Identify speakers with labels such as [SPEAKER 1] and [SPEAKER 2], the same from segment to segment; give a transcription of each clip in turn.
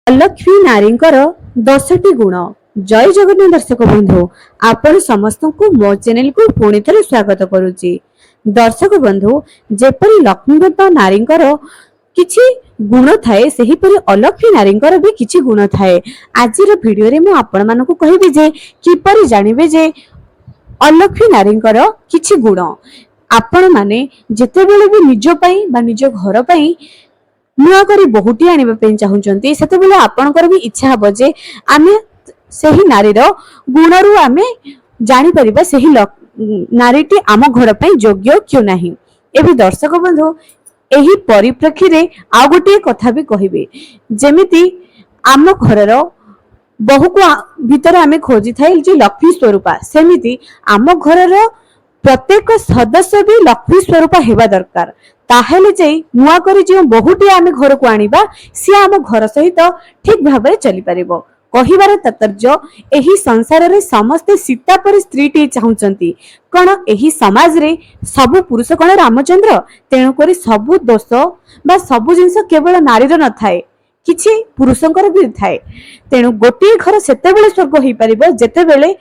[SPEAKER 1] अलक्ष्मी नारींकर 10टी गुण। जय जगन्नाथ दर्शक बंधु, आपण समस्त को मो चैनल को पुणी थे स्वागत करुच्ची। दर्शक बंधु, जेपरी लक्ष्मीवंत नारींकर किछि गुण थाए सेहीपरि अलक्ष्मी नारींकर भी किछि गुण थाए। आजिर भिडियो रे मु आपण मानको कहिबि जे किपरि जानिबे जे अलक्ष्मी नारींकर किछि गुण। आपण माने जेतेबेले भी निज पई बा निज घर पई नुआ करी बहुटी आनिबा पे चाहुचंती सेतेबेले आपणकर भी इच्छा हबो जे आमे सेही नारीर गुणरु आमे जानि परिबा सेही नारीटी आम घर पई योग्य क्यों नाही। एबे दर्शक बंधु, एही परिप्रेक्षी रे आ गोटे कथा भी कहिबे, जेमिति आम घरर बहु को भीतर आमे खोजी थाई जे लक्ष्मी स्वरूपा, सेमिति आम घरर प्रत्येक सदस्य भी लक्ष्मी स्वरूपा हेबा दरकार। ताहेले जे नुआ करी जे बहुटी आमे घर को आनिबा सी आम घर सहित ठीक भाबरे चली परिबो। कहिबार तात्पर्य एही संसार रे समस्त सीता पर स्त्रीटी चाहुचंती। कोन एही समाज रे सब पुरुष कोन रामचंद्र, तेणु करी सब दोष बा सब जिंस केवल नारीर न थाए, किछि पुरुषंकर भी थाए। तेणु गोटे घर सेतेबेले स्वर्ग होई परिबो जेतेबेले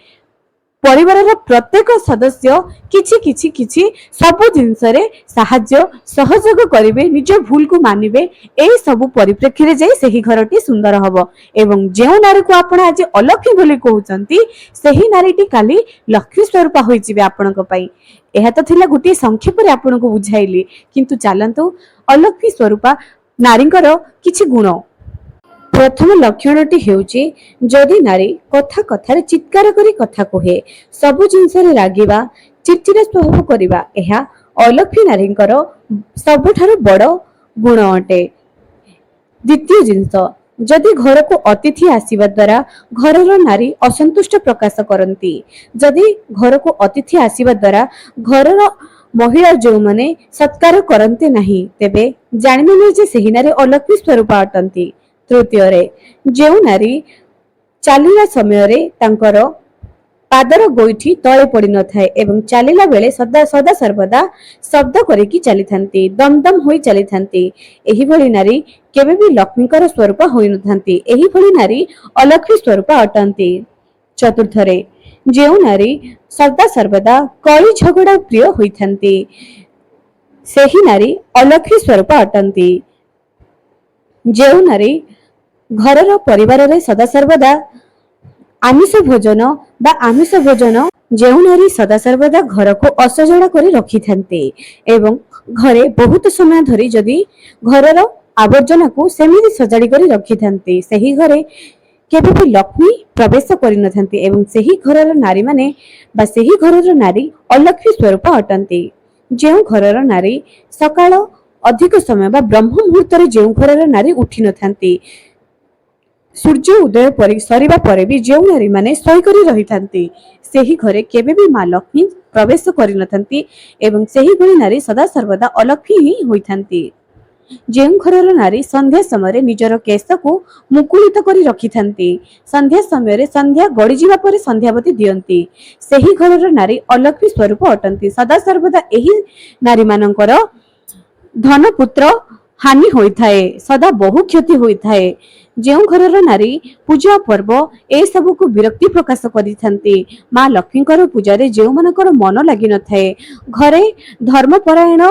[SPEAKER 1] परिवार प्रत्येक सदस्य किछि किछि किछि सब जिनस रे साहाय्य सहयोग करिवे, निज भूल को मानिबे। एई सब परिप्रेक्षी रे जाई सेही घरटी सुंदर हबो। एवं जेउ नारी को आपण आज अलक्ष्मी बोली कहउचंती सेही नारीटी काली लक्ष्मी स्वरूपा होई जिवे आपनक पई। एहा तो थिला गुटी संक्षेप रे आपन को बुझाइली, किंतु चालंतु अलक्ष्मी स्वरूपा नारींकर किछि गुण। प्रथम लक्षणटी हेउची जदि नारी कथा कथार चित्कार करी कथा कहे, सब जिनस रे रागिबा, चिड़चिड़ा स्वभाव करिबा, एहा अलक्ष्मी नारींकर सबठारु बड़ गुण अटे। द्वितीय जिनस, जदि घर को अतिथि आसीबा द्वारा घरर नारी असंतुष्ट प्रकाश करंती, जदि घर को अतिथि आसीबा द्वारा घरर महिला जो माने सत्कार करंते नाही, तेबे जानिबे जे सेही नारी अलक्ष्मी स्वरूपा अटंती। तृतीय रे, जेउ नारी चालिला समय रे तांकर पादर गोइठी तळे पड़ी न थाए एवं चालिला बेले सदा सर्वदा शब्द करिकी चली थांती, दमदम होई चली थांती, एही भली नारी केबे भी लक्ष्मीकर स्वरूप होई न थांती। एही भली नारी अलक्ष्मी स्वरूप अटंती। चतुर्थ रे, जेउ नारी सदा सर्वदा कली झगड़ा प्रिय होई थांती, सेही नारी अलक्ष्मी स्वरूप अटंती। जेउ नारी घरर परिवार रे सदा सर्वदा आमिष भोजन बा आमिष भोजन, जेउ नारी सदा सर्वदा घर को असजड़ा करी रखी थांते एवं घरे बहुत समय धरी जदि घरर आवर्जना को सेमिति सजाड़ी करी रखी थांते, सेही घरे केबे भी लक्ष्मी प्रवेश करि न थांते एवं सेही घरर नारी माने बा सेही घरर नारी अलक्ष्मी स्वरूप अटंती। जेउ घरर नारी सकाळ अधिक समय बा ब्रह्म मुहूर्त रे जेउ घरर नारी उठी न थांती, सूर्य उदय परि सरिबा परे भी जेउ नारी माने सोई करी रही थांती, सेही घरे केबे भी मां लक्ष्मी प्रवेश करि न थांती एवं सेही भली नारी सदा सर्वदा अलक्ष्मी ही होई थांती। जेउ घरर नारी संध्या समय निजर केश को मुकुलित करी रखी थांती, संध्या समय संध्या गड़ी जिबा परे संध्यावती दियंती, सेही घरर नारी अलक्ष्मी स्वरूप अटंती। सदा सर्वदा एही नारी मानकर धन पुत्र हानि होई थाए, सदा बहु क्षति होई थाए। जेउ घरर नारी पूजा पर्व ए सब को विरक्ति प्रकाश करि थांती, मां लक्ष्मीकर पूजा रे जेउ मानकर मन लागि न थाए, घरे धर्मपरायण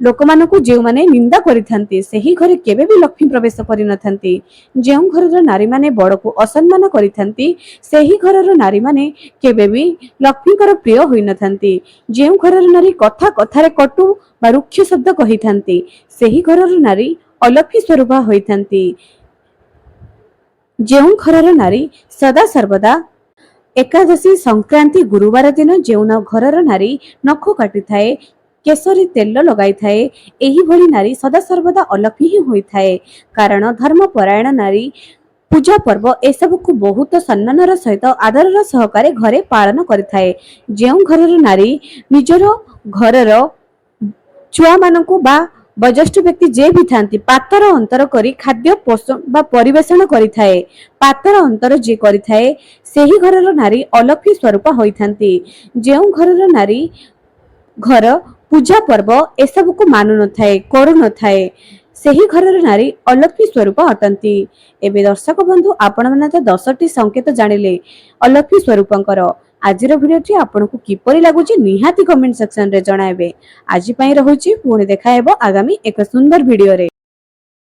[SPEAKER 1] लोक मानकु जेउ माने निंदा करि थांती, सेही घरे केबे भी लक्ष्मी प्रवेश करि न थांती। जेउ घरर नारी माने बड़ को असम्मान करि थांती, सेही घरर नारी माने केबे भी लक्ष्मीकर प्रिय होई न थांती। जेउ घरर नारी कथा कथारे कटु बा रुक्ष शब्द कहि थांती, सेही घरर नारी अलक्ष्मी स्वरूपा होई थांती। जेउ घरर नारी सदा सर्वदा एकादशी संक्रांति गुरुवार दिन जेउ घरर नारी नख काटि थाए, केसरी तेल लगाई थाए, एही भली नारी सदा सर्वदा अलक्ष्मी ही होई थाए। कारण धर्मपरायण नारी पूजा पर्व ए सब को बहुत सम्मानर सहित आदरर सहकारे घरे पालन करि थाए। जेउ घरर नारी निजर घरर छुआ मानकु बा वयोज्येष्ठ व्यक्ति जे भी थांती पातर अंतर करी खाद्य पोषण बा परिवेषण करि थाए, पातर अंतर जे करि थाए सेही घरर नारी अलक्ष्मी स्वरूप होई थांती। जेउ घरर नारी घर पूजा पर्व ए सब को मानु न थाए, करू न थाए, ସେହି ଘରର ନାରୀ ଅଲକ୍ଷ୍ମୀ ସ୍ୱରୂପ ଅଟନ୍ତି। ଏବେ ଦର୍ଶକ ବନ୍ଧୁ ଆପଣମାନେ ତ 10ଟି ସଂକେତ ଜାଣିଲେ ଅଲକ୍ଷ୍ମୀ ସ୍ୱରୂପଙ୍କର। ଆଜିର ଭିଡ଼ିଓଟି ଆପଣଙ୍କୁ କିପରି ଲାଗୁଛି ନିହାତି କମେଣ୍ଟ ସେକ୍ସନରେ ଜଣାଇବେ। ଆଜି ପାଇଁ ରହୁଛି, ପୁଣି ଦେଖା ହେବ ଆଗାମୀ ଏକ ସୁନ୍ଦର ଭିଡ଼ିଓରେ।